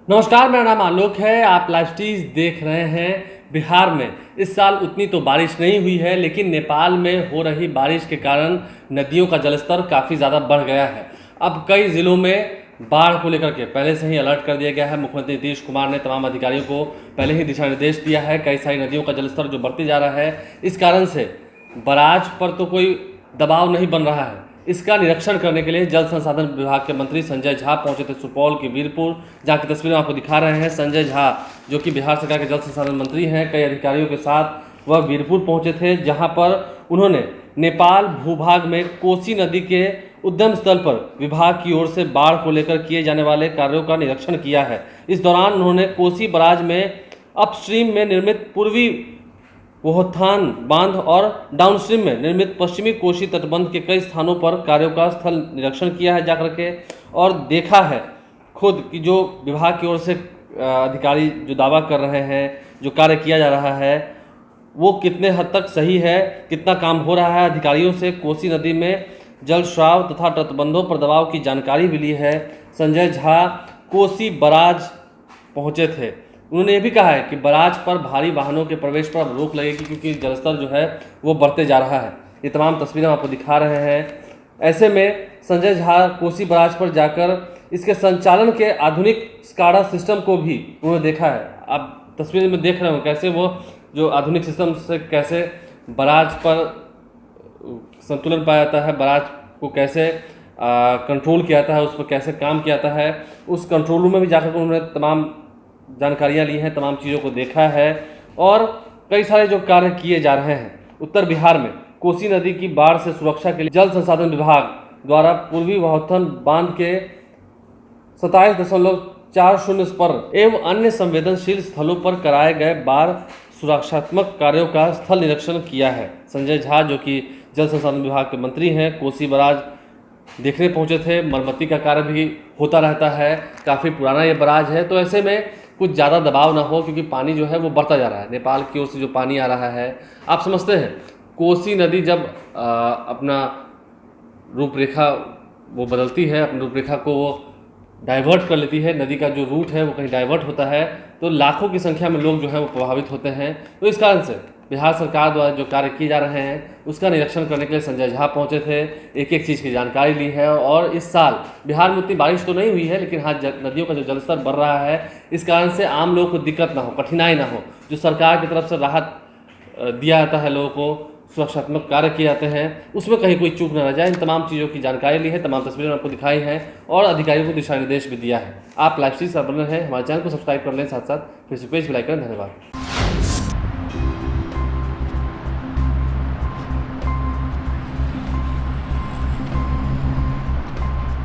नमस्कार, मेरा नाम आलोक है। आप लाइव स्टीज देख रहे हैं। बिहार में इस साल उतनी तो बारिश नहीं हुई है, लेकिन नेपाल में हो रही बारिश के कारण नदियों का जलस्तर काफ़ी ज़्यादा बढ़ गया है। अब कई ज़िलों में बाढ़ को लेकर के पहले से ही अलर्ट कर दिया गया है। मुख्यमंत्री नीतीश कुमार ने तमाम अधिकारियों को पहले ही दिशा निर्देश दिया है। कई सारी नदियों का जलस्तर जो बढ़ते जा रहा है, इस कारण से बराज पर तो कोई दबाव नहीं बन रहा है। इसका निरीक्षण करने के लिए जल संसाधन विभाग के मंत्री संजय झा पहुंचे थे सुपौल के वीरपुर, जहाँ की तस्वीरें आपको दिखा रहे हैं। संजय झा जो कि बिहार सरकार के जल संसाधन मंत्री हैं, कई अधिकारियों के साथ वह वीरपुर पहुंचे थे, जहां पर उन्होंने नेपाल भूभाग में कोसी नदी के उद्गम स्थल पर विभाग की ओर से बाढ़ को लेकर किए जाने वाले कार्यों का निरीक्षण किया है। इस दौरान उन्होंने कोसी बराज में अपस्ट्रीम में निर्मित पूर्वी वोहथान बांध और डाउनस्ट्रीम में निर्मित पश्चिमी कोसी तटबंध के कई स्थानों पर कार्यों का स्थल निरीक्षण किया है जाकर के, और देखा है खुद कि जो विभाग की ओर से अधिकारी जो दावा कर रहे हैं, जो कार्य किया जा रहा है, वो कितने हद तक सही है, कितना काम हो रहा है। अधिकारियों से कोसी नदी में जल स्राव तथा तटबंधों पर दबाव की जानकारी भी ली है। संजय झा कोसी बराज पहुंचे थे। उन्होंने ये भी कहा है कि बराज पर भारी वाहनों के प्रवेश पर अब रोक लगेगी, क्योंकि जलस्तर जो है वो बढ़ते जा रहा है। ये तमाम तस्वीरें आपको दिखा रहे हैं। ऐसे में संजय झा कोसी बराज पर जाकर इसके संचालन के आधुनिक स्काडा सिस्टम को भी उन्होंने देखा है। आप तस्वीर में देख रहे हो कैसे वो जो आधुनिक सिस्टम से कैसे बराज पर संतुलन पाया जाता है, बराज को कैसे कंट्रोल किया जाता है, उस पर कैसे काम किया जाता है। उस कंट्रोल रूम में भी जाकर उन्होंने तमाम जानकारियां ली हैं, तमाम चीज़ों को देखा है, और कई सारे जो कार्य किए जा रहे हैं। उत्तर बिहार में कोसी नदी की बाढ़ से सुरक्षा के लिए जल संसाधन विभाग द्वारा पूर्वी वोहथन बांध के 27.40 पर एवं अन्य संवेदनशील स्थलों पर कराए गए बाढ़ सुरक्षात्मक कार्यों का स्थल निरीक्षण किया है। संजय झा जो कि जल संसाधन विभाग के मंत्री हैं, कोसी बराज देखने पहुंचे थे। मरम्मती का कार्य भी होता रहता है, काफ़ी पुराना ये बराज है, तो ऐसे में कुछ ज़्यादा दबाव ना हो, क्योंकि पानी जो है वो बढ़ता जा रहा है। नेपाल की ओर से जो पानी आ रहा है, आप समझते हैं कोसी नदी जब अपना रूपरेखा वो बदलती है, अपनी रूपरेखा को वो डाइवर्ट कर लेती है, नदी का जो रूट है वो कहीं डाइवर्ट होता है, तो लाखों की संख्या में लोग जो है वो प्रभावित होते हैं। तो इस कारण से बिहार सरकार द्वारा जो कार्य किए जा रहे हैं, उसका निरीक्षण करने के लिए संजय झा पहुंचे थे। एक एक चीज़ की जानकारी ली है। और इस साल बिहार में उतनी बारिश तो नहीं हुई है, लेकिन हाँ नदियों का जो जलस्तर बढ़ रहा है, इस कारण से आम लोगों को दिक्कत ना हो, कठिनाई ना हो। जो सरकार की तरफ से राहत दिया जाता है, लोगों को सुरक्षात्मक कार्य किए जाते हैं, उसमें कहीं कोई चूक न रह जाए। इन तमाम चीज़ों की जानकारी ली है, तमाम तस्वीरें आपको दिखाई हैं, और अधिकारियों को दिशा निर्देश भी दिया है। आप लाइव स्ट्रीम से बने हैं, हमारे चैनल को सब्सक्राइब कर लें, साथ साथ फेसबुक पेज भी लाइक करें। धन्यवाद।